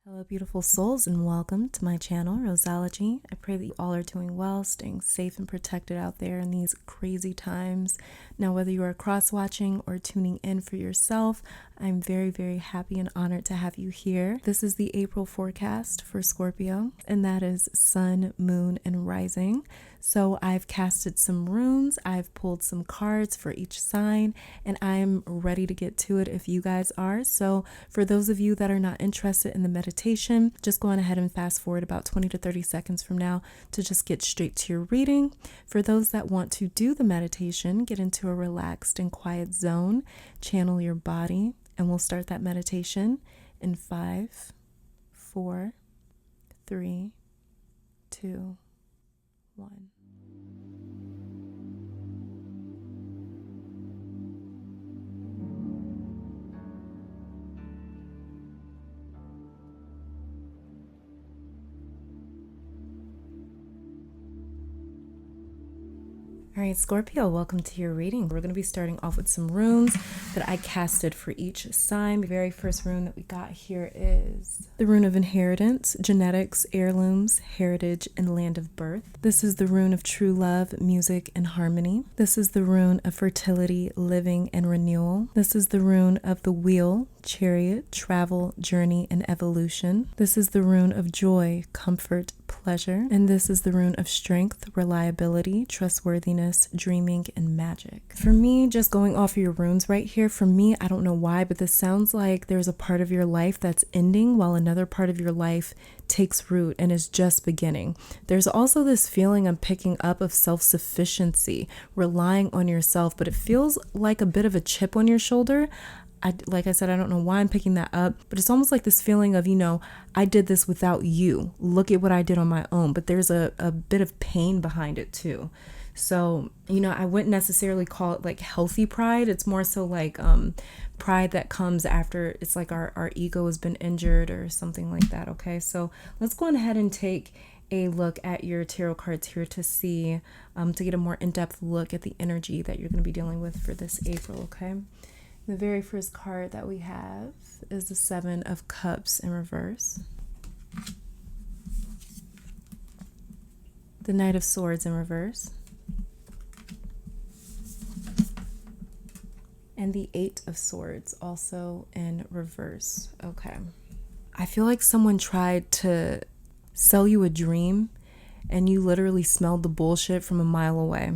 Hello, beautiful souls, and welcome to my channel, Roseology. I pray that you all are doing well, staying safe and protected out there in these crazy times. Now, whether you are cross-watching or tuning in for yourself, I'm very, very happy and honored to have you here. This is the April forecast for Scorpio, and that is sun, moon, and rising. So I've casted some runes, I've pulled some cards for each sign, and I'm ready to get to it if you guys are. So for those of you that are not interested in the meditation, just go on ahead and fast forward about 20 to 30 seconds from now to just get straight to your reading. For those that want to do the meditation, get into a relaxed and quiet zone, channel your body, and we'll start that meditation in 5, 4, 3, 2, 1. All right, Scorpio, welcome to your reading. We're going to be starting off with some runes that I casted for each sign. The very first rune that we got here is the rune of inheritance, genetics, heirlooms, heritage, and land of birth. This is the rune of true love, music, and harmony. This is the rune of fertility, living, and renewal. This is the rune of the wheel, chariot, travel, journey, and evolution. This is the rune of joy, comfort, pleasure. And this is the rune of strength, reliability, trustworthiness, dreaming, and magic. For me, just going off of your runes right here, for me, I don't know why, but this sounds like there's a part of your life that's ending while another part of your life takes root and is just beginning. There's also this feeling I'm picking up of self-sufficiency, relying on yourself, but it feels like a bit of a chip on your shoulder. Like I said, I don't know why I'm picking that up, but it's almost like this feeling of, I did this without you. Look at what I did on my own. But there's a bit of pain behind it too. So, I wouldn't necessarily call it like healthy pride. It's more so like pride that comes after it's like our ego has been injured or something like that. Okay, so let's go on ahead and take a look at your tarot cards here to see, to get a more in-depth look at the energy that you're going to be dealing with for this April. Okay. The very first card that we have is the Seven of Cups in reverse. The Knight of Swords in reverse. And the Eight of Swords also in reverse. Okay. I feel like someone tried to sell you a dream and you literally smelled the bullshit from a mile away.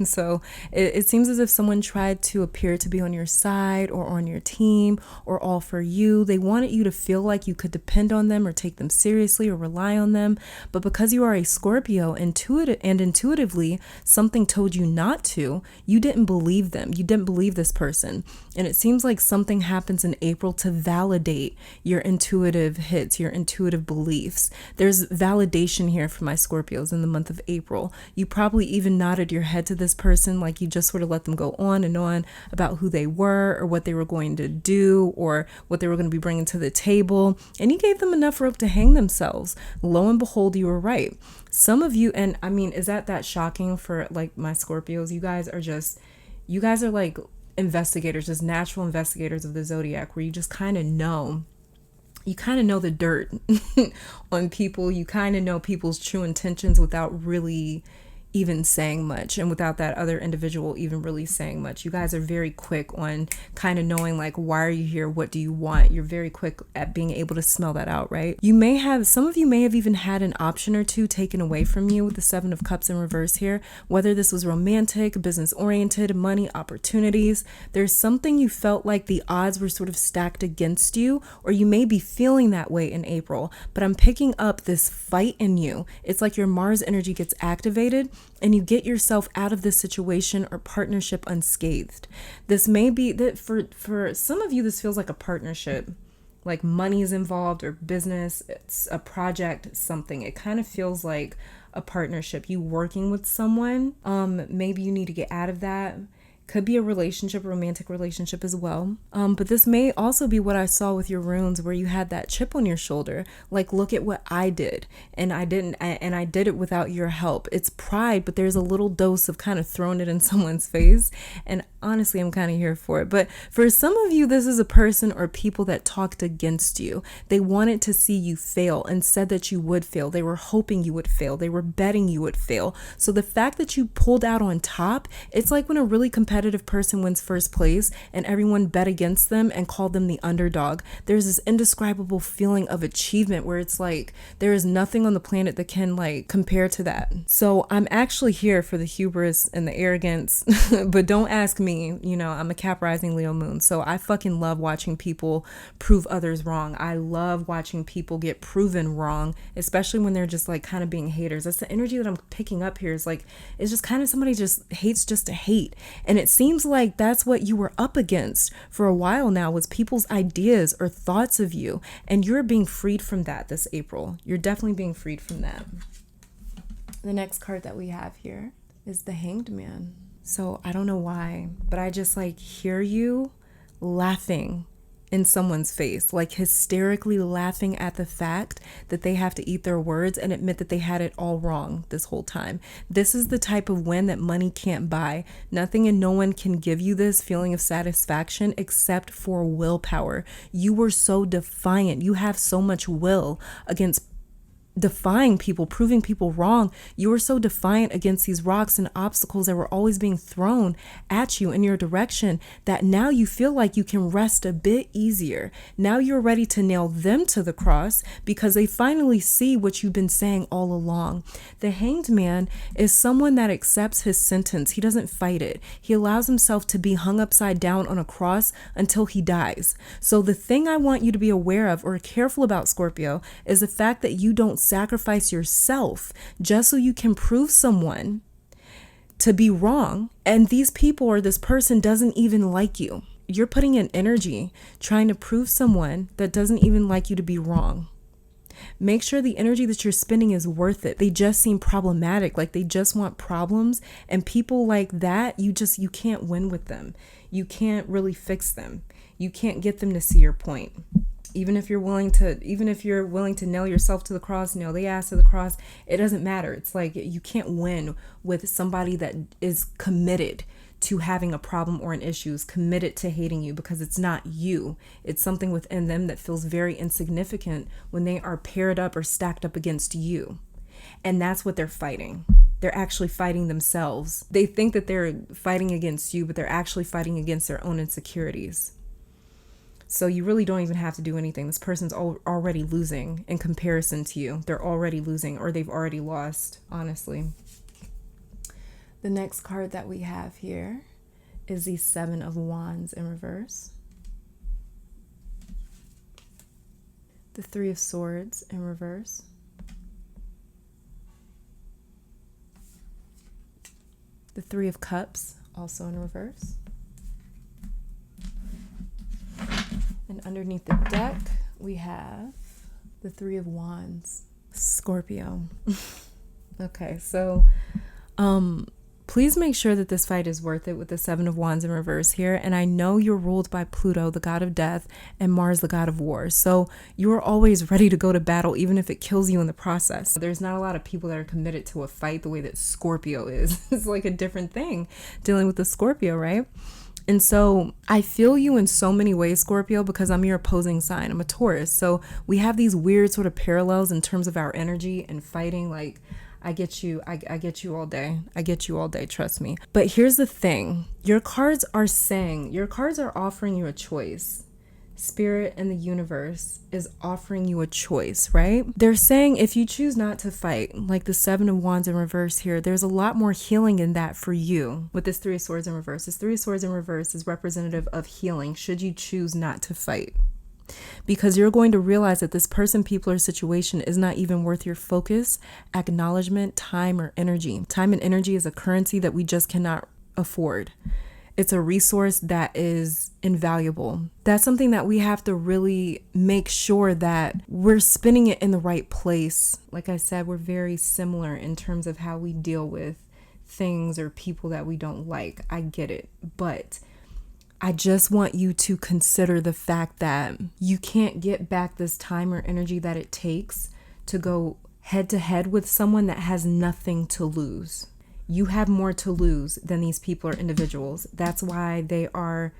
So it seems as if someone tried to appear to be on your side or on your team or all for you. They wanted you to feel like you could depend on them or take them seriously or rely on them. But because you are a Scorpio, intuitively, something told you not to. You didn't believe them. You didn't believe this person. And it seems like something happens in April to validate your intuitive hits, your intuitive beliefs. There's validation here for my Scorpios in the month of April. You probably even nodded your head to this person, like you just sort of let them go on and on about who they were or what they were going to do or what they were going to be bringing to the table. And you gave them enough rope to hang themselves. Lo and behold, you were right. Some of you, and I mean, is that shocking for like my Scorpios? You guys are like investigators, just natural investigators of the zodiac, where you just kind of know. You kind of know the dirt on people. You kind of know people's true intentions without really even saying much and without that other individual even really saying much. You guys are very quick on kind of knowing like, why are you here? What do you want? You're very quick at being able to smell that out, right? Some of you may have even had an option or two taken away from you with the Seven of Cups in reverse here, whether this was romantic, business oriented, money, opportunities. There's something you felt like the odds were sort of stacked against you, or you may be feeling that way in April, but I'm picking up this fight in you. It's like your Mars energy gets activated and you get yourself out of this situation or partnership unscathed. This may be that for some of you, this feels like a partnership, like money is involved or business, it's a project, something. It kind of feels like a partnership, you working with someone. Maybe you need to get out of that. Could be a relationship, a romantic relationship as well. But this may also be what I saw with your runes, where you had that chip on your shoulder. Like, look at what I did, and I did it without your help. It's pride, but there's a little dose of kind of throwing it in someone's face. And honestly, I'm kind of here for it. But for some of you, this is a person or people that talked against you. They wanted to see you fail and said that you would fail. They were hoping you would fail. They were betting you would fail. So the fact that you pulled out on top, it's like when a really competitive person wins first place and everyone bet against them and called them the underdog. There's this indescribable feeling of achievement where it's like there is nothing on the planet that can like compare to that. So I'm actually here for the hubris and the arrogance, but don't ask me. You know, I'm a Cap rising Leo moon, so I fucking love watching people prove others wrong. I love watching people get proven wrong, especially when they're just like kind of being haters. That's the energy that I'm picking up here. Is like, it's just kind of somebody just hates just to hate. And it seems like that's what you were up against for a while now, was people's ideas or thoughts of you. And you're being freed from that this April. You're definitely being freed from that. The next card that we have here is the Hanged Man. So I don't know why, but I just like hear you laughing in someone's face, like hysterically laughing at the fact that they have to eat their words and admit that they had it all wrong this whole time. This is the type of win that money can't buy. Nothing and no one can give you this feeling of satisfaction except for willpower. You were so defiant. You have so much will against defying people, proving people wrong. You were so defiant against these rocks and obstacles that were always being thrown at you in your direction that now you feel like you can rest a bit easier. Now you're ready to nail them to the cross because they finally see what you've been saying all along. The Hanged Man is someone that accepts his sentence. He doesn't fight it. He allows himself to be hung upside down on a cross until he dies. So the thing I want you to be aware of or careful about, Scorpio, is the fact that you don't sacrifice yourself just so you can prove someone to be wrong. And these people or this person doesn't even like you. You're putting in energy trying to prove someone that doesn't even like you to be wrong. Make sure the energy that you're spending is worth it. They just seem problematic, like they just want problems. And people like that, you can't win with them. You can't really fix them. You can't get them to see your point. Even if you're willing to nail yourself to the cross, nail the ass to the cross, it doesn't matter. It's like you can't win with somebody that is committed to having a problem or an issue, is committed to hating you, because it's not you. It's something within them that feels very insignificant when they are paired up or stacked up against you. And that's what they're fighting. They're actually fighting themselves. They think that they're fighting against you, but they're actually fighting against their own insecurities. So you really don't even have to do anything. This person's already losing in comparison to you. They're already losing, or they've already lost, honestly. The next card that we have here is the Seven of Wands in reverse. The Three of Swords in reverse. The Three of Cups, also in reverse. And underneath the deck, we have the Three of Wands, Scorpio. Okay, so please make sure that this fight is worth it with the Seven of Wands in reverse here. And I know you're ruled by Pluto, the god of death, and Mars, the god of war. So you're always ready to go to battle, even if it kills you in the process. There's not a lot of people that are committed to a fight the way that Scorpio is. It's like a different thing dealing with the Scorpio, right? And so I feel you in so many ways, Scorpio, because I'm your opposing sign. I'm a Taurus. So we have these weird sort of parallels in terms of our energy and fighting. Like, I get you. I get you all day. I get you all day. Trust me. But here's the thing. Your cards are offering you a choice. Spirit and the universe is offering you a choice, right? They're saying if you choose not to fight, like the Seven of Wands in reverse here, there's a lot more healing in that for you with this Three of Swords in reverse. This Three of Swords in reverse is representative of healing should you choose not to fight. Because you're going to realize that this person, people, or situation is not even worth your focus, acknowledgement, time, or energy. Time and energy is a currency that we just cannot afford. It's a resource that is invaluable. That's something that we have to really make sure that we're spending it in the right place. Like I said, we're very similar in terms of how we deal with things or people that we don't like. I get it. But I just want you to consider the fact that you can't get back this time or energy that it takes to go head to head with someone that has nothing to lose. You have more to lose than these people or individuals. That's why they are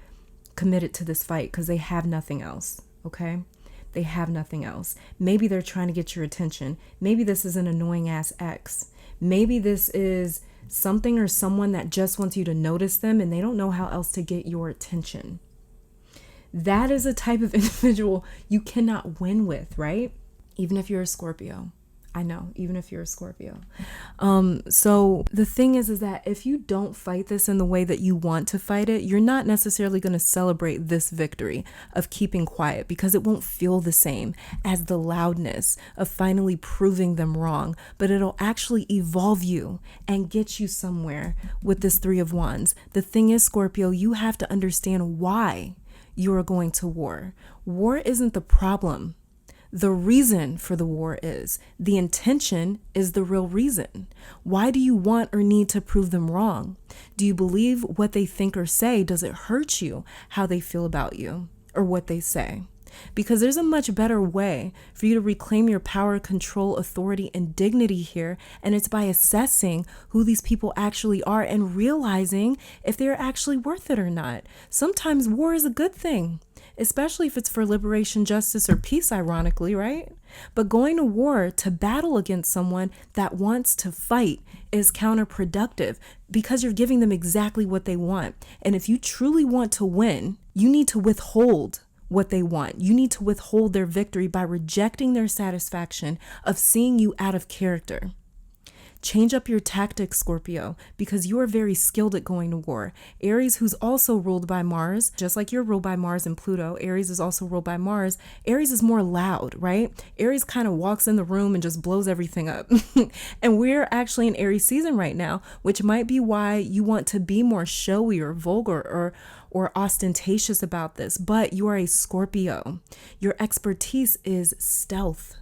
committed to this fight, because they have nothing else, okay? They have nothing else. Maybe they're trying to get your attention. Maybe this is an annoying ass ex. Maybe this is something or someone that just wants you to notice them and they don't know how else to get your attention. That is a type of individual you cannot win with, right? Even if you're a Scorpio. I know, even if you're a Scorpio. So the thing is that if you don't fight this in the way that you want to fight it, you're not necessarily going to celebrate this victory of keeping quiet, because it won't feel the same as the loudness of finally proving them wrong, but it'll actually evolve you and get you somewhere with this Three of Wands. The thing is, Scorpio, you have to understand why you are going to war. War isn't the problem. The reason for the war is. The intention is the real reason. Why do you want or need to prove them wrong? Do you believe what they think or say? Does it hurt you how they feel about you or what they say? Because there's a much better way for you to reclaim your power, control, authority, and dignity here. And it's by assessing who these people actually are and realizing if they're actually worth it or not. Sometimes war is a good thing, especially if it's for liberation, justice, or peace, ironically, right? But going to war to battle against someone that wants to fight is counterproductive, because you're giving them exactly what they want. And if you truly want to win, you need to withhold what they want. You need to withhold their victory by rejecting their satisfaction of seeing you out of character. Change up your tactics, Scorpio, because you are very skilled at going to war. Aries, who's also ruled by Mars, just like you're ruled by Mars and Pluto, Aries is also ruled by Mars. Aries is more loud, right? Aries kind of walks in the room and just blows everything up. And we're actually in Aries season right now, which might be why you want to be more showy or vulgar or ostentatious about this. But you are a Scorpio. Your expertise is stealth.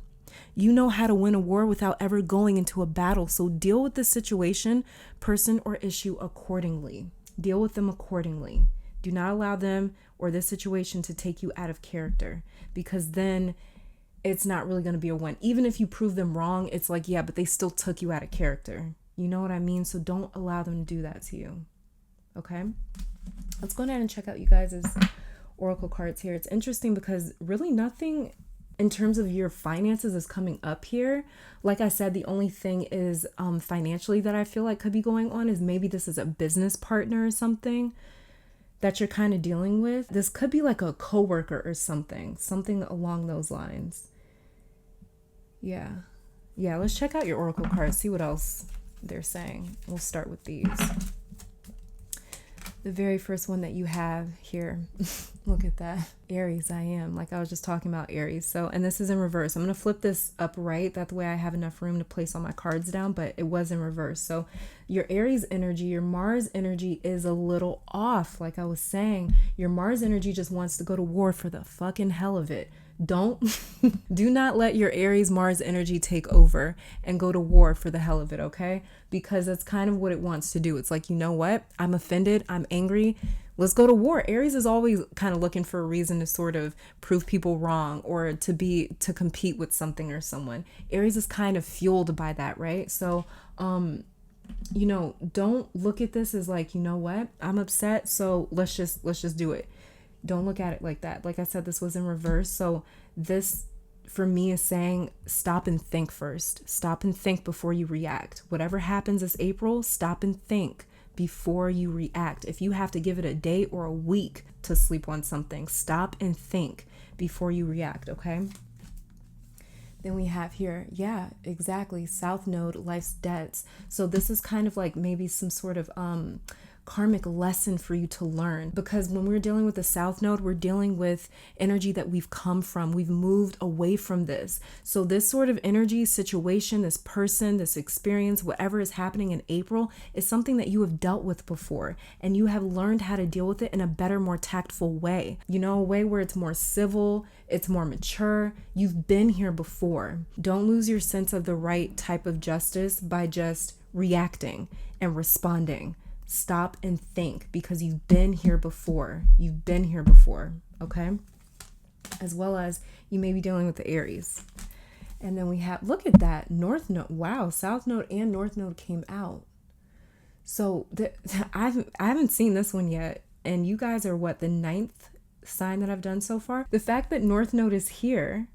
You know how to win a war without ever going into a battle. So deal with the situation, person, or issue accordingly. Deal with them accordingly. Do not allow them or this situation to take you out of character, because then it's not really going to be a win. Even if you prove them wrong, it's like, yeah, but they still took you out of character. You know what I mean? So don't allow them to do that to you. Okay? Let's go ahead and check out you guys' oracle cards here. It's interesting because really nothing in terms of your finances is coming up here. Like I said, the only thing is financially that I feel like could be going on is maybe this is a business partner or something that you're kind of dealing with. This could be like a coworker or something along those lines. Yeah, let's check out your oracle cards, see what else they're saying. We'll start with these. The very first one that you have here, look at that. Aries, I am. Like I was just talking about Aries. So, and this is in reverse. I'm going to flip this upright. That way I have enough room to place all my cards down, but it was in reverse. So your Aries energy, your Mars energy is a little off. Like I was saying, your Mars energy just wants to go to war for the fucking hell of it. Do not let your Aries Mars energy take over and go to war for the hell of it, okay? Because that's kind of what it wants to do. It's like, you know what? I'm offended. I'm angry. Let's go to war. Aries is always kind of looking for a reason to sort of prove people wrong or to compete with something or someone. Aries is kind of fueled by that, right? So, don't look at this as like, you know what? I'm upset, so let's just do it. Don't look at it like that. Like I said, this was in reverse. So this, for me, is saying stop and think first. Stop and think before you react. Whatever happens this April, stop and think before you react. If you have to give it a day or a week to sleep on something, stop and think before you react, okay? Then we have here, yeah, exactly, South Node, life's debts. So this is kind of like maybe some sort of karmic lesson for you to learn. Because when we're dealing with the South Node, we're dealing with energy that we've come from. We've moved away from this. So this sort of energy, situation, this person, this experience, whatever is happening in April is something that you have dealt with before, and you have learned how to deal with it in a better, more tactful way. You know, a way where it's more civil, it's more mature. You've been here before. Don't lose your sense of the right type of justice by just reacting and responding. Stop and think, because you've been here before. You've been here before, okay? As well as you may be dealing with the Aries. And then we have, look at that, North Node. Wow, South Node and North Node came out. So I haven't seen this one yet. And you guys are what, the 9th sign that I've done so far? The fact that North Node is here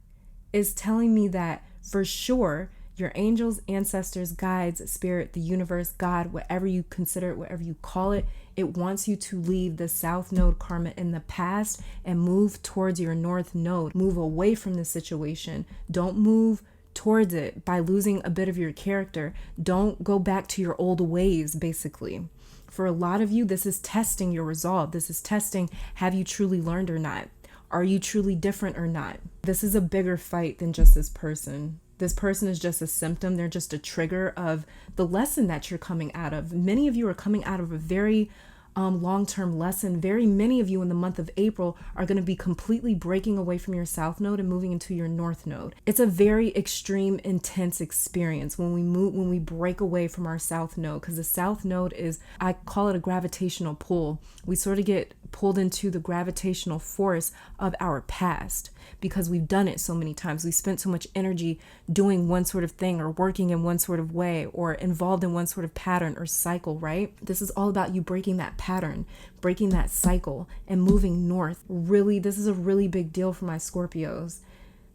is telling me that for sure your angels, ancestors, guides, spirit, the universe, God, whatever you consider it, whatever you call it, it wants you to leave the South Node karma in the past and move towards your North Node. Move away from the situation. Don't move towards it by losing a bit of your character. Don't go back to your old ways, basically. For a lot of you, this is testing your resolve. This is testing, have you truly learned or not? Are you truly different or not? This is a bigger fight than just this person. This person is just a symptom. They're just a trigger of the lesson that you're coming out of. Many of you are coming out of a very long-term lesson. Very many of you in the month of April are going to be completely breaking away from your South Node and moving into your North Node. It's a very extreme, intense experience when we break away from our South Node, because the South Node is, I call it a gravitational pull. We sort of get pulled into the gravitational force of our past because we've done it so many times. We spent so much energy doing one sort of thing or working in one sort of way or involved in one sort of pattern or cycle, right? This is all about you breaking that pattern, breaking that cycle and moving north. Really, this is a really big deal for my Scorpios.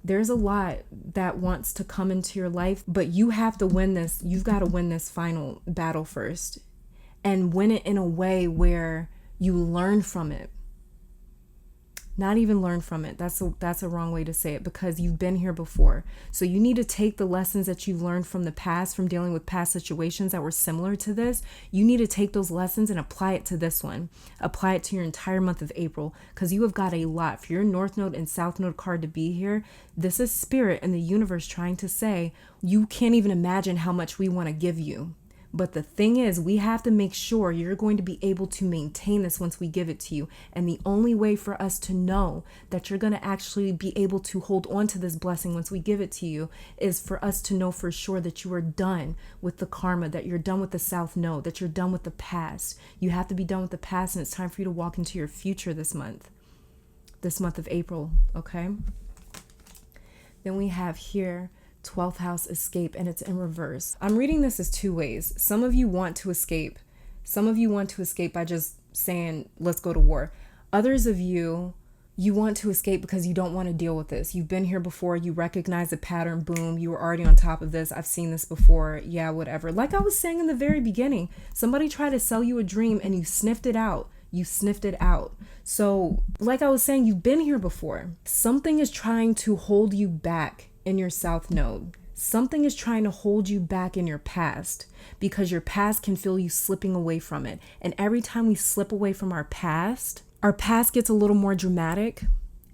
There's a lot that wants to come into your life, but you have to win this. You've got to win this final battle first and win it in a way where you learn from it. Not even learn from it. That's a wrong way to say it, because you've been here before. So you need to take the lessons that you've learned from the past, from dealing with past situations that were similar to this. You need to take those lessons and apply it to this one. Apply it to your entire month of April, because you have got a lot. For your North Node and South Node card to be here, this is spirit and the universe trying to say, you can't even imagine how much we want to give you. But the thing is, we have to make sure you're going to be able to maintain this once we give it to you. And the only way for us to know that you're going to actually be able to hold on to this blessing once we give it to you is for us to know for sure that you are done with the karma, that you're done with the South Node, that you're done with the past. You have to be done with the past, and it's time for you to walk into your future this month of April, okay? Then we have here 12th house escape, and it's in reverse. I'm reading this as two ways. Some of you want to escape. Some of you want to escape by just saying, let's go to war. Others of you want to escape because you don't want to deal with this. You've been here before. You recognize the pattern. Boom. You were already on top of this. I've seen this before. Yeah, whatever. Like I was saying in the very beginning, somebody tried to sell you a dream and you sniffed it out. You sniffed it out. So like I was saying, you've been here before. Something is trying to hold you back in your South Node. Something is trying to hold you back in your past, because your past can feel you slipping away from it. And every time we slip away from our past gets a little more dramatic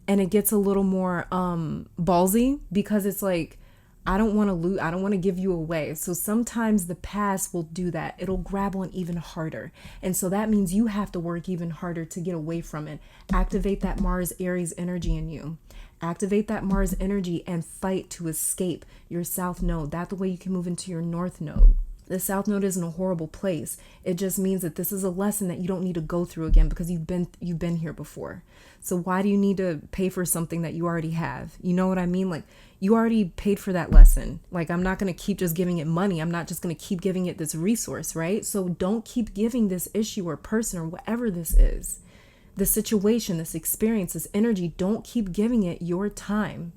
and it gets a little more ballsy, because it's like, I don't want to lose. I don't want to give you away. So sometimes the past will do that. It'll grab on even harder. And so that means you have to work even harder to get away from it. Activate that Mars Aries energy in you. Activate that Mars energy and fight to escape your South Node. That's the way you can move into your North Node. The South Node isn't a horrible place. It just means that this is a lesson that you don't need to go through again, because you've been here before. So why do you need to pay for something that you already have? You know what I mean? Like, you already paid for that lesson. Like, I'm not going to keep just giving it money. I'm not just going to keep giving it this resource, right? So don't keep giving this issue or person or whatever this is, the situation, this experience, this energy, don't keep giving it your time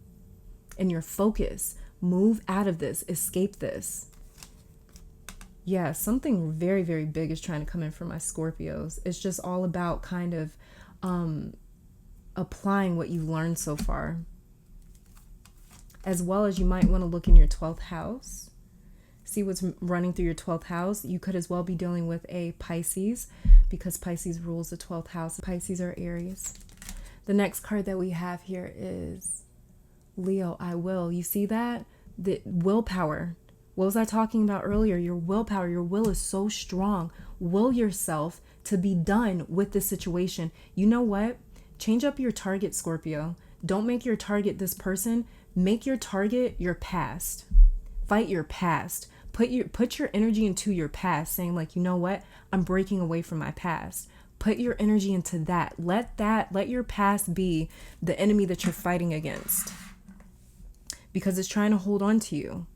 and your focus. Move out of this, escape this. Yeah, something very, very big is trying to come in for my Scorpios. It's just all about kind of applying what you've learned so far. As well as you might want to look in your 12th house See what's running through your 12th house. You could as well be dealing with a Pisces because Pisces rules the 12th house. Pisces are Aries. The next card that we have here is Leo, I will. You see that? The willpower. What was I talking about earlier? Your willpower. Your will is so strong. Will yourself to be done with this situation. You know what? Change up your target, Scorpio. Don't make your target this person. Make your target your past. Fight your past. Put your energy into your past, saying like, you know what? I'm breaking away from my past. Put your energy into that. Let your past be the enemy that you're fighting against. Because it's trying to hold on to you.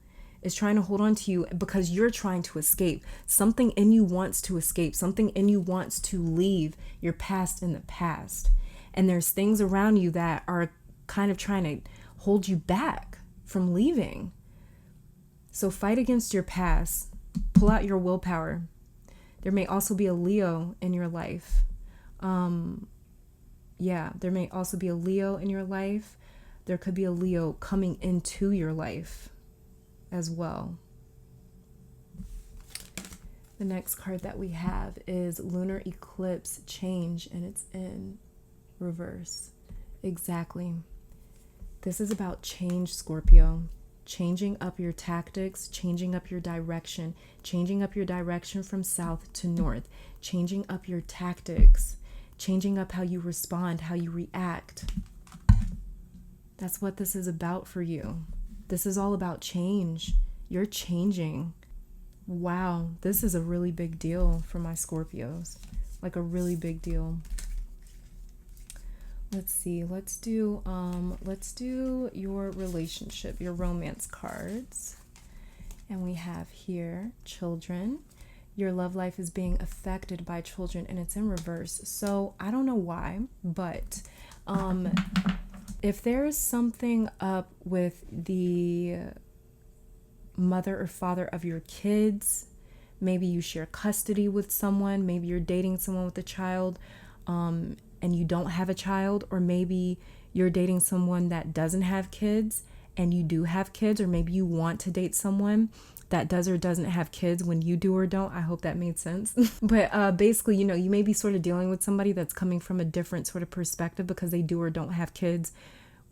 It's trying to hold on to you because you're trying to escape. Something in you wants to escape. Something in you wants to leave your past in the past. And there's things around you that are kind of trying to hold you back from leaving. So fight against your past. Pull out your willpower. There may also be a Leo in your life. There may also be a Leo in your life. There could be a Leo coming into your life as well. The next card that we have is Lunar Eclipse Change, and it's in reverse. Exactly. This is about change, Scorpio. Changing up your tactics, changing up your direction, changing up your direction from south to north, changing up your tactics, changing up how you respond, how you react. That's what this is about for you. This is all about change. You're changing. Wow, this is a really big deal for my Scorpios. Like a really big deal. Let's see. Let's do your relationship, your romance cards. And we have here children. Your love life is being affected by children, and it's in reverse. So I don't know why, but if there is something up with the mother or father of your kids, maybe you share custody with someone, maybe you're dating someone with a child, and you don't have a child, or maybe you're dating someone that doesn't have kids and you do have kids, or maybe you want to date someone that does or doesn't have kids when you do or don't. I hope that made sense. But basically, you may be sort of dealing with somebody that's coming from a different sort of perspective because they do or don't have kids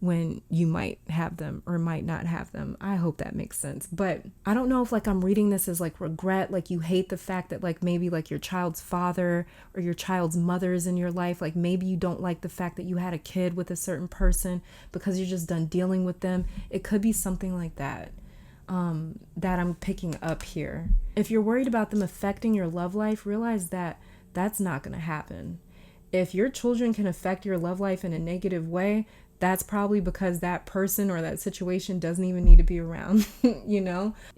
when you might have them or might not have them. I hope that makes sense. But I don't know if I'm reading this as regret, you hate the fact that maybe your child's father or your child's mother is in your life. Maybe you don't like the fact that you had a kid with a certain person because you're just done dealing with them. It could be something like that that I'm picking up here. If you're worried about them affecting your love life, realize that that's not going to happen. If your children can affect your love life in a negative way, that's probably because that person or that situation doesn't even need to be around,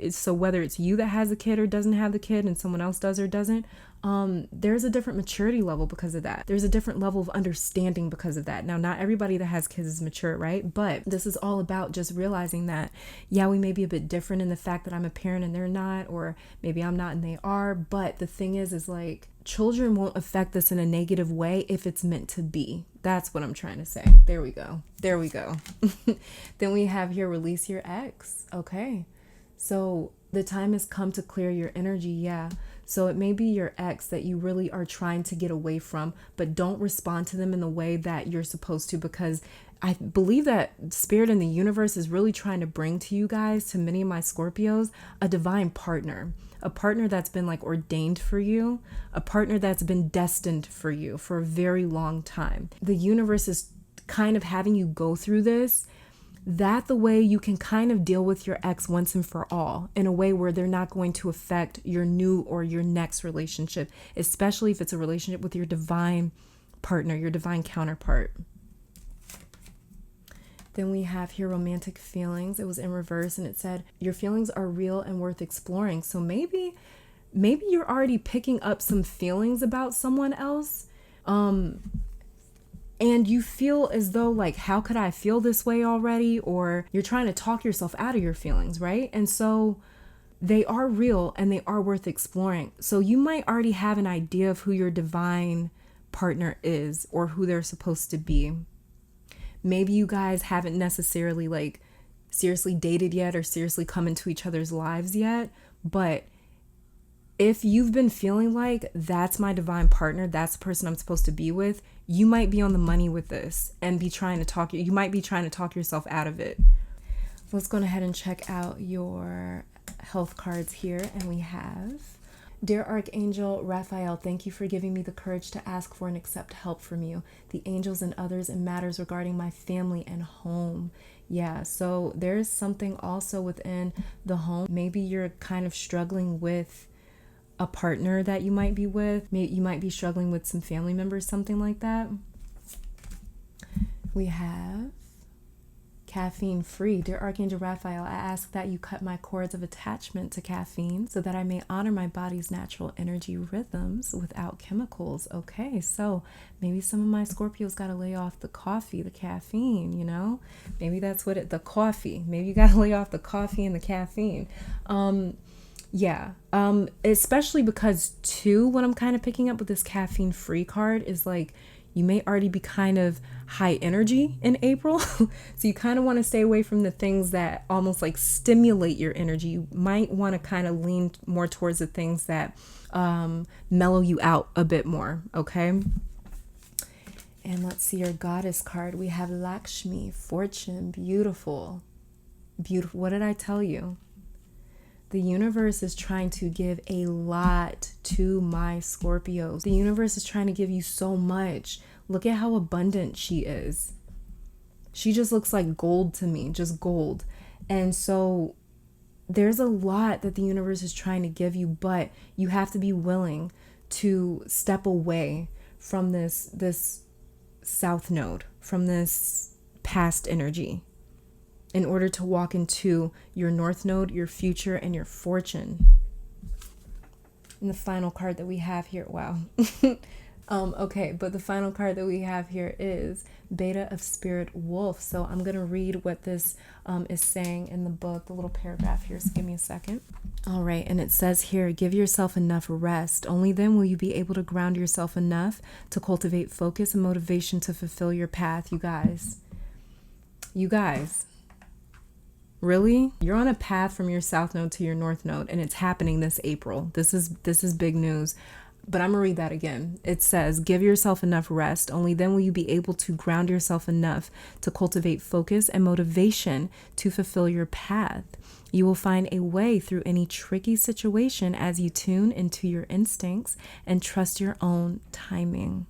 So whether it's you that has a kid or doesn't have the kid and someone else does or doesn't, there's a different maturity level because of that. There's a different level of understanding because of that. Now, not everybody that has kids is mature, right? But this is all about just realizing that, yeah, we may be a bit different in the fact that I'm a parent and they're not, or maybe I'm not and they are. But the thing is children won't affect this in a negative way if it's meant to be. That's what I'm trying to say. There we go. Then we have here, release your ex. Okay. So the time has come to clear your energy. Yeah. So it may be your ex that you really are trying to get away from, but don't respond to them in the way that you're supposed to, because I believe that spirit in the universe is really trying to bring to you guys, to many of my Scorpios, a divine partner. A partner that's been ordained for you, a partner that's been destined for you for a very long time. The universe is kind of having you go through this, that the way you can kind of deal with your ex once and for all, in a way where they're not going to affect your new or your next relationship, especially if it's a relationship with your divine partner, your divine counterpart. Then we have here romantic feelings. It was in reverse and it said, your feelings are real and worth exploring. So maybe you're already picking up some feelings about someone else. And you feel as though how could I feel this way already? Or you're trying to talk yourself out of your feelings, right? And so they are real and they are worth exploring. So you might already have an idea of who your divine partner is or who they're supposed to be. Maybe you guys haven't necessarily seriously dated yet or seriously come into each other's lives yet, But if you've been feeling like that's my divine partner, that's the person I'm supposed to be with, you might be on the money with this and be trying to talk, you might be trying to talk yourself out of it. Let's go ahead and check out your health cards here. And we have, Dear Archangel Raphael, thank you for giving me the courage to ask for and accept help from you, the angels and others in matters regarding my family and home. Yeah, so there's something also within the home. Maybe you're kind of struggling with a partner that you might be with. Maybe you might be struggling with some family members, something like that. We have caffeine free. Dear Archangel Raphael, I ask that you cut my cords of attachment to caffeine so that I may honor my body's natural energy rhythms without chemicals. Okay, so maybe some of my Scorpios got to lay off the coffee, the caffeine, you know? Maybe that's what the coffee. Maybe you got to lay off the coffee and the caffeine. Yeah, especially because too, what I'm kind of picking up with this caffeine free card is like, you may already be kind of high energy in April. So you kind of want to stay away from the things that almost like stimulate your energy. You might want to kind of lean more towards the things that mellow you out a bit more. Okay. And let's see your goddess card. We have Lakshmi, fortune, beautiful, beautiful. What did I tell you? The universe is trying to give a lot to my Scorpios. The universe is trying to give you so much. Look at how abundant she is. She just looks like gold to me, just gold. And so there's a lot that the universe is trying to give you, but you have to be willing to step away from this south node, from this past energy, in order to walk into your north node, your future, and your fortune. And the final card that we have here, wow. Okay, but the final card that we have here is Beta of Spirit Wolf. So I'm going to read what this is saying in the book, the little paragraph here. So give me a second. All right, and it says here, give yourself enough rest. Only then will you be able to ground yourself enough to cultivate focus and motivation to fulfill your path. You guys. Really? You're on a path from your south node to your north node, and it's happening this April. This is big news. But I'm going to read that again. It says, give yourself enough rest. Only then will you be able to ground yourself enough to cultivate focus and motivation to fulfill your path. You will find a way through any tricky situation as you tune into your instincts and trust your own timing.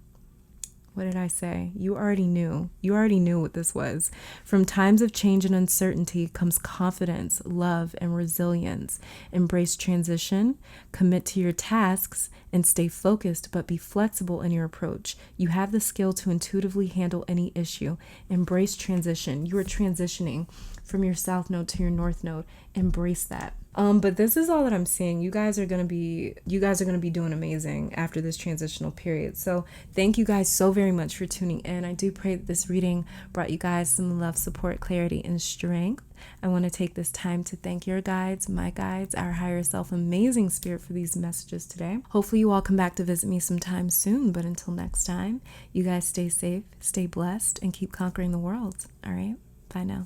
What did I say? You already knew. You already knew what this was. From times of change and uncertainty comes confidence, love, and resilience. Embrace transition, commit to your tasks, and stay focused, but be flexible in your approach. You have the skill to intuitively handle any issue. Embrace transition. You are transitioning from your south node to your north node. Embrace that. But this is all that I'm seeing. You guys are going to be doing amazing after this transitional period. So thank you guys so very much for tuning in. I do pray that this reading brought you guys some love, support, clarity, and strength. I want to take this time to thank your guides, my guides, our higher self, amazing spirit for these messages today. Hopefully you all come back to visit me sometime soon. But until next time, you guys stay safe, stay blessed, and keep conquering the world. All right. Bye now.